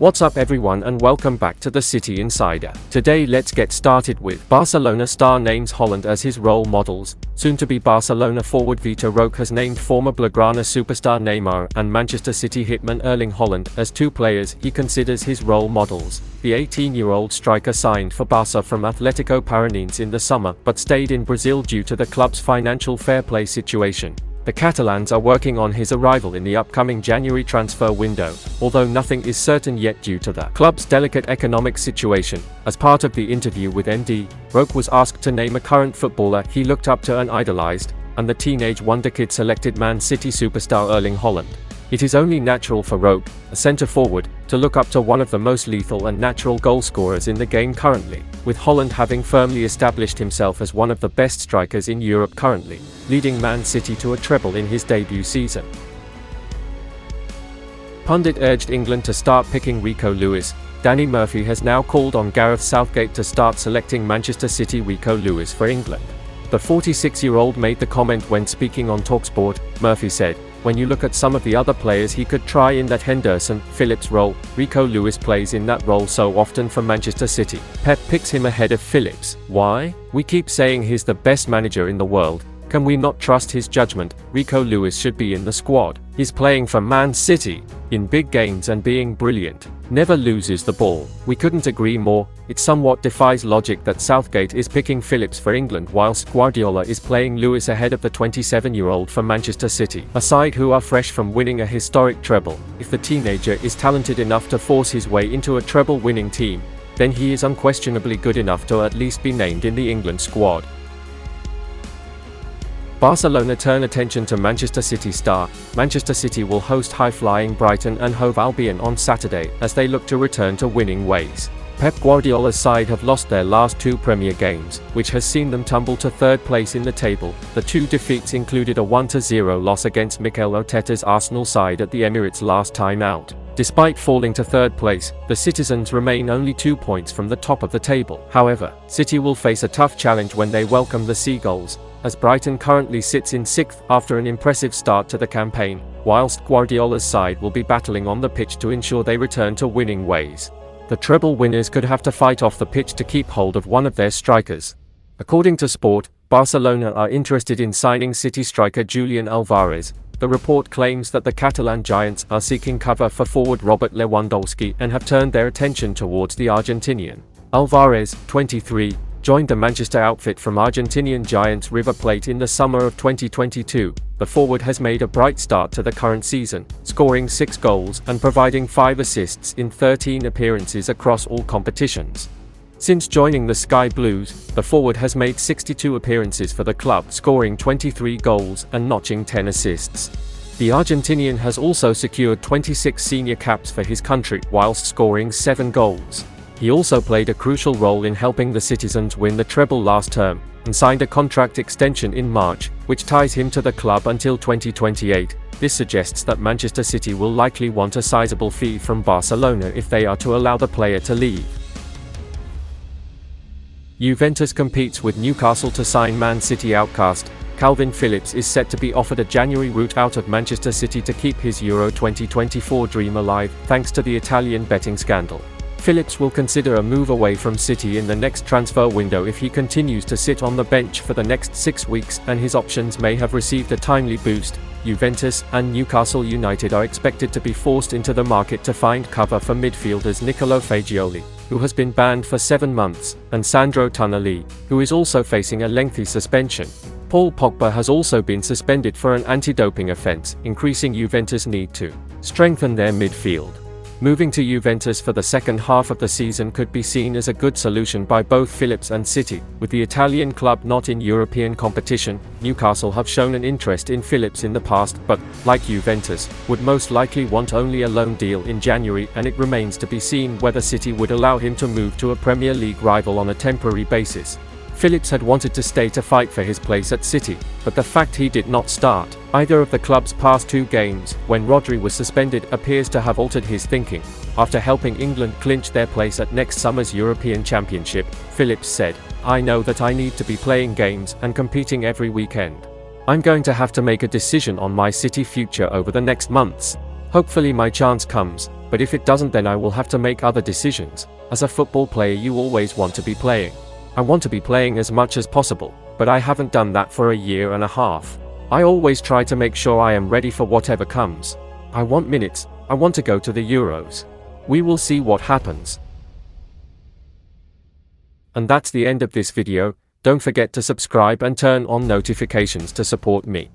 What's up everyone and welcome back to the City Insider. Today let's get started with Barcelona star names Haaland as his role models. Soon to be Barcelona forward Vitor Roque has named former Blaugrana superstar Neymar and Manchester City hitman Erling Haaland as two players he considers his role models. The 18-year-old striker signed for Barca from Atletico Paranaense in the summer but stayed in Brazil due to the club's financial fair play situation. The Catalans are working on his arrival in the upcoming January transfer window, although nothing is certain yet due to the club's delicate economic situation. As part of the interview with MD, Roque was asked to name a current footballer he looked up to and idolized, and the teenage wonderkid selected Man City superstar Erling Haaland. It is only natural for Roque, a centre-forward, to look up to one of the most lethal and natural goal scorers in the game currently, with Haaland having firmly established himself as one of the best strikers in Europe currently, leading Man City to a treble in his debut season. Pundit urged England to start picking Rico Lewis. Danny Murphy has now called on Gareth Southgate to start selecting Manchester City Rico Lewis for England. The 46-year-old made the comment when speaking on TalkSport. Murphy said, "When you look at some of the other players he could try in that Henderson, Phillips role, Rico Lewis plays in that role so often for Manchester City. Pep picks him ahead of Phillips. Why? We keep saying he's the best manager in the world. Can we not trust his judgment? Rico Lewis should be in the squad. He's playing for Man City, in big games and being brilliant. Never loses the ball." We couldn't agree more. It somewhat defies logic that Southgate is picking Phillips for England whilst Guardiola is playing Lewis ahead of the 27-year-old for Manchester City, a side who are fresh from winning a historic treble. If the teenager is talented enough to force his way into a treble-winning team, then he is unquestionably good enough to at least be named in the England squad. Barcelona turn attention to Manchester City star. Manchester City will host high-flying Brighton and Hove Albion on Saturday as they look to return to winning ways. Pep Guardiola's side have lost their last two Premier games, which has seen them tumble to third place in the table. The two defeats included a 1-0 loss against Mikel Arteta's Arsenal side at the Emirates last time out. Despite falling to third place, the citizens remain only 2 points from the top of the table. However, City will face a tough challenge when they welcome the Seagulls, as Brighton currently sits in 6th after an impressive start to the campaign, whilst Guardiola's side will be battling on the pitch to ensure they return to winning ways. The treble winners could have to fight off the pitch to keep hold of one of their strikers. According to Sport, Barcelona are interested in signing City striker Julian Alvarez. The report claims that the Catalan giants are seeking cover for forward Robert Lewandowski and have turned their attention towards the Argentinian. Alvarez, 23, joined the Manchester outfit from Argentinian giants River Plate in the summer of 2022. The forward has made a bright start to the current season, scoring 6 goals and providing 5 assists in 13 appearances across all competitions. Since joining the Sky Blues, the forward has made 62 appearances for the club, scoring 23 goals and notching 10 assists. The Argentinian has also secured 26 senior caps for his country whilst scoring 7 goals. He also played a crucial role in helping the citizens win the treble last term, and signed a contract extension in March, which ties him to the club until 2028. This suggests that Manchester City will likely want a sizable fee from Barcelona if they are to allow the player to leave. Juventus competes with Newcastle to sign Man City OUTCAST. Calvin Phillips is set to be offered a January route out of Manchester City to keep his Euro 2024 dream alive, thanks to the Italian betting scandal. Phillips will consider a move away from City in the next transfer window if he continues to sit on the bench for the next 6 weeks, and his options may have received a timely boost. Juventus and Newcastle United are expected to be forced into the market to find cover for midfielders Nicolo Fagioli, who has been banned for 7 months, and Sandro Tonali, who is also facing a lengthy suspension. Paul Pogba has also been suspended for an anti-doping offence, increasing Juventus' need to strengthen their midfield. Moving to Juventus for the second half of the season could be seen as a good solution by both Phillips and City. With the Italian club not in European competition, Newcastle have shown an interest in Phillips in the past but, like Juventus, would most likely want only a loan deal in January, and it remains to be seen whether City would allow him to move to a Premier League rival on a temporary basis. Phillips had wanted to stay to fight for his place at City, but the fact he did not start either of the club's past 2 games, when Rodri was suspended, appears to have altered his thinking. After helping England clinch their place at next summer's European Championship, Phillips said, "I know that I need to be playing games and competing every weekend. I'm going to have to make a decision on my City future over the next months. Hopefully my chance comes, But if it doesn't, then I will have to make other decisions. As a football player, you always want to be playing. I want to be playing as much as possible, but I haven't done that for a year and a half. I always try to make sure I am ready for whatever comes. I want minutes, I want to go to the Euros. We will see what happens. And that's the end of this video. Don't forget to subscribe and turn on notifications to support me.